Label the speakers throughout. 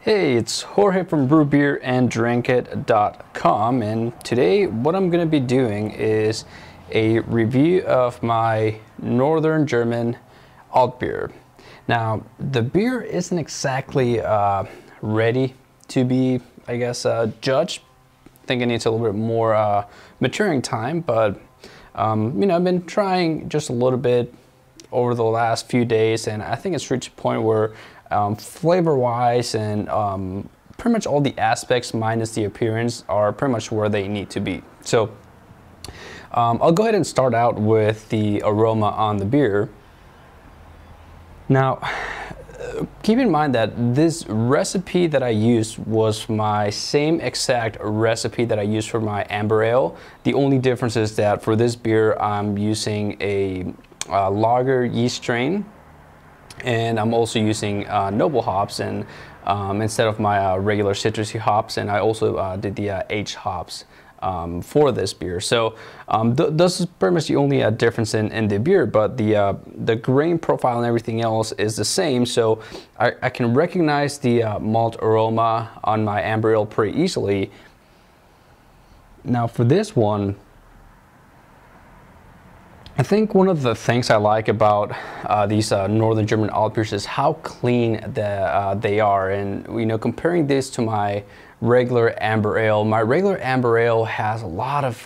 Speaker 1: Hey, it's Jorge from brewbeeranddrankit.com, and today what I'm going to be doing is a review of my Northern German Altbier. Now, the beer isn't exactly ready to be, I guess, judged. I think it needs a little bit more maturing time, but I've been trying just a little bit over the last few days, and I think it's reached a point where flavor-wise and pretty much all the aspects minus the appearance are pretty much where they need to be. So I'll go ahead and start out with the aroma on the beer. Now, keep in mind that this recipe that I used was my same exact recipe that I used for my amber ale. The only difference is that for this beer I'm using a lager yeast strain, and I'm also using noble hops and instead of my regular citrusy hops, and I also did the H hops for this beer. So this is pretty much the only difference in the beer, but the grain profile and everything else is the same. So I can recognize the malt aroma on my amber ale pretty easily. Now for this one, I think one of the things I like about these Northern German Altbiers is how clean they are. And comparing this to my regular amber ale, my regular amber ale has a lot of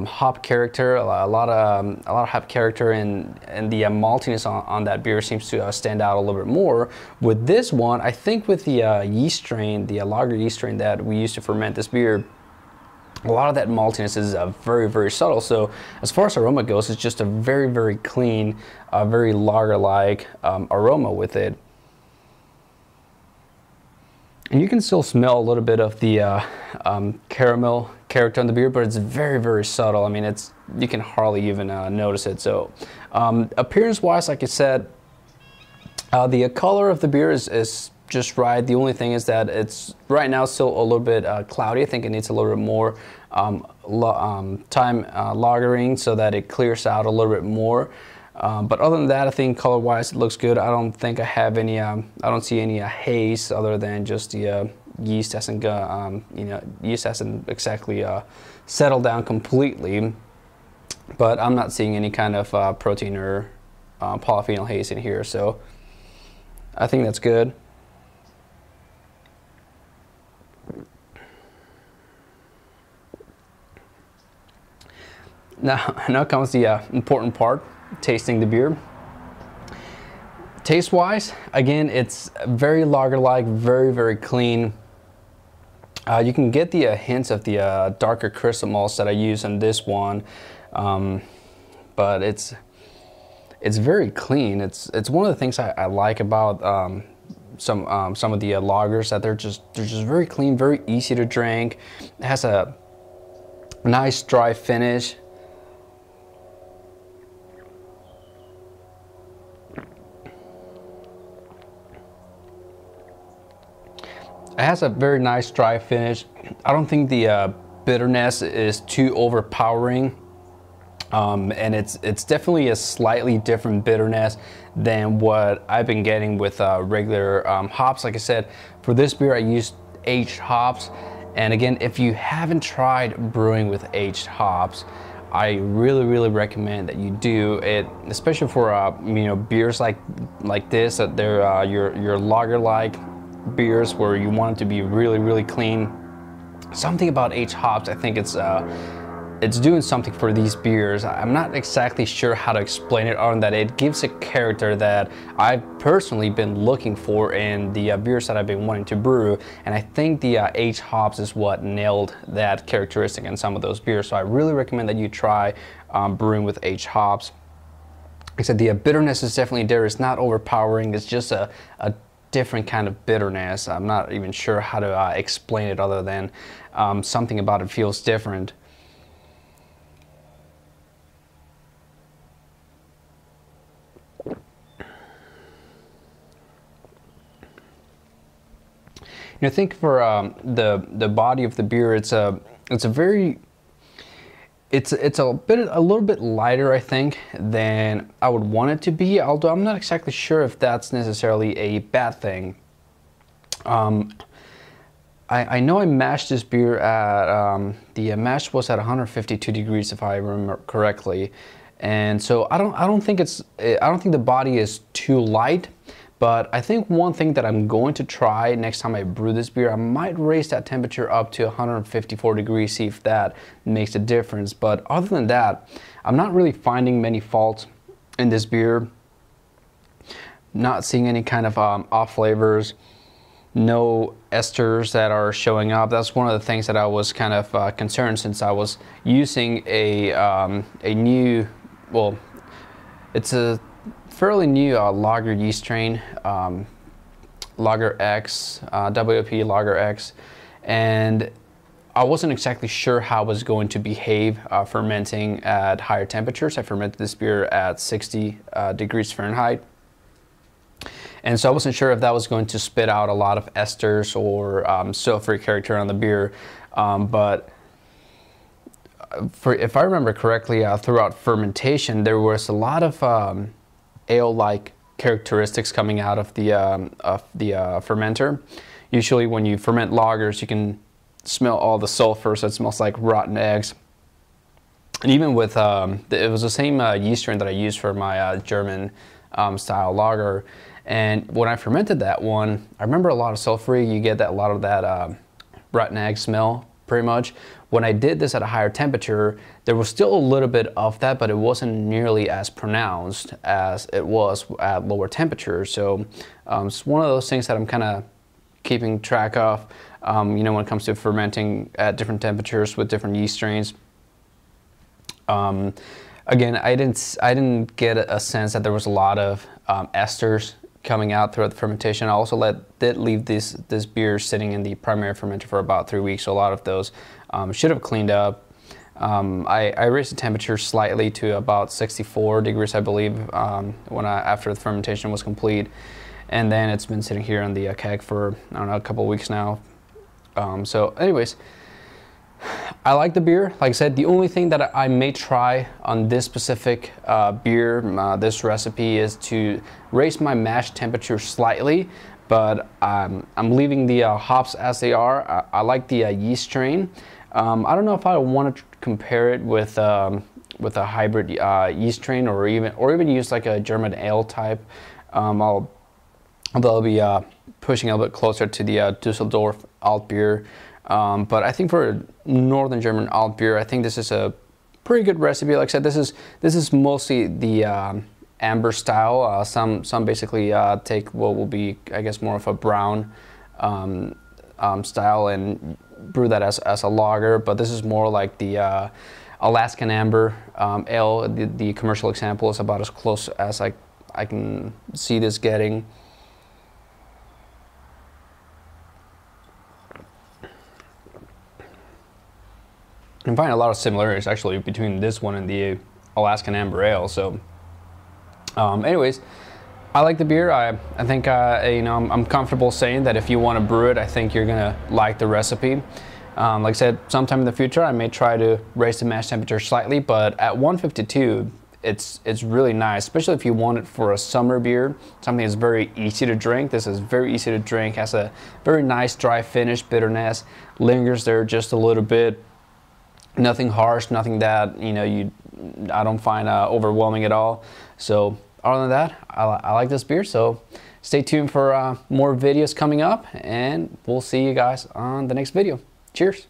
Speaker 1: hop character, a lot of hop character, and the maltiness on that beer seems to stand out a little bit more. With this one, I think with the yeast strain, the lager yeast strain that we used to ferment this beer, a lot of that maltiness is very, very subtle. So as far as aroma goes, it's just a very, very clean, very lager-like aroma with it. And you can still smell a little bit of the caramel character on the beer, but it's very, very subtle. I mean, you can hardly even notice it. So appearance-wise, like I said, the color of the beer is just right. The only thing is that it's right now still a little bit cloudy. I think it needs a little bit more time lagering so that it clears out a little bit more. But other than that, I think color-wise it looks good. I don't think I have any. I don't see any haze other than just the yeast hasn't yeast hasn't exactly settled down completely. But I'm not seeing any kind of protein or polyphenol haze in here, so I think that's good. Now comes the important part, tasting the beer. Taste-wise, again, it's very lager-like, very, very clean. You can get the hints of the darker crystal malts that I use on this one, but it's very clean. It's one of the things I like about some of the lagers, that they're just very clean, very easy to drink. It has a nice dry finish. It has a very nice dry finish. I don't think the bitterness is too overpowering, and it's definitely a slightly different bitterness than what I've been getting with regular hops. Like I said, for this beer I used aged hops, and again, if you haven't tried brewing with aged hops, I really, really recommend that you do it, especially for beers like this, that they're your lager-like beers where you want it to be really, really clean. Something about aged hops, I think it's doing something for these beers. I'm not exactly sure how to explain it, other than that it gives a character that I've personally been looking for in the beers that I've been wanting to brew, and I think the aged hops is what nailed that characteristic in some of those beers. So I really recommend that you try brewing with aged hops. Like I said, the bitterness is definitely there. It's not overpowering. It's just a different kind of bitterness. I'm not even sure how to explain it, other than something about it feels different. I think for the body of the beer, it's a little bit lighter, I think, than I would want it to be, although I'm not exactly sure if that's necessarily a bad thing. I know I mashed this beer at, the mash was at 152 degrees if I remember correctly. And so I don't think the body is too light, but I think one thing that I'm going to try next time I brew this beer, I might raise that temperature up to 154 degrees, see if that makes a difference. But other than that, I'm not really finding many faults in this beer. Not seeing any kind of off flavors, no esters that are showing up. That's one of the things that I was kind of concerned, since I was using a new, well, it's a fairly new lager yeast strain, Lager X, WOP Lager X, and I wasn't exactly sure how it was going to behave fermenting at higher temperatures. I fermented this beer at 60 degrees Fahrenheit. And so I wasn't sure if that was going to spit out a lot of esters or sulfuric character on the beer. But if I remember correctly, throughout fermentation, there was a lot of ale-like characteristics coming out of the fermenter. Usually when you ferment lagers, you can smell all the sulfur, so it smells like rotten eggs. And even with, it was the same yeast strain that I used for my German style lager. And when I fermented that one, I remember a lot of sulfury. You get a lot of that rotten egg smell, pretty much. When I did this at a higher temperature, there was still a little bit of that, but it wasn't nearly as pronounced as it was at lower temperatures. So it's one of those things that I'm kind of keeping track of, you know, when it comes to fermenting at different temperatures with different yeast strains. Again, I didn't get a sense that there was a lot of esters coming out throughout the fermentation. I also did leave this beer sitting in the primary fermenter for about 3 weeks, so a lot of those should have cleaned up. I raised the temperature slightly to about 64 degrees, I believe, after the fermentation was complete, and then it's been sitting here on the keg for, I don't know, a couple of weeks now. So anyways, I like the beer. Like I said, the only thing that I may try on this specific beer, this recipe, is to raise my mash temperature slightly, but I'm leaving the hops as they are. I like the yeast strain. I don't know if I want to compare it with a hybrid yeast strain, or even use like a German ale type. I'll be pushing a little bit closer to the Düsseldorf Altbier. But I think for Northern German Altbier, I think this is a pretty good recipe. Like I said, this is mostly the amber style. Some basically take what will be, I guess, more of a brown style and brew that as a lager. But this is more like the Alaskan amber ale. The commercial example is about as close as I can see this getting. I find a lot of similarities actually between this one and the Alaskan Amber Ale. So anyways, I like the beer. I think you know, I'm comfortable saying that if you want to brew it, I think you're gonna like the recipe. Like I said, sometime in the future I may try to raise the mash temperature slightly, but at 152 it's really nice, especially if you want it for a summer beer, something that's very easy to drink. This is very easy to drink, has a very nice dry finish, bitterness lingers there just a little bit. Nothing harsh, nothing that, you know, I don't find overwhelming at all. So other than that, I like this beer. So stay tuned for more videos coming up, and we'll see you guys on the next video. Cheers.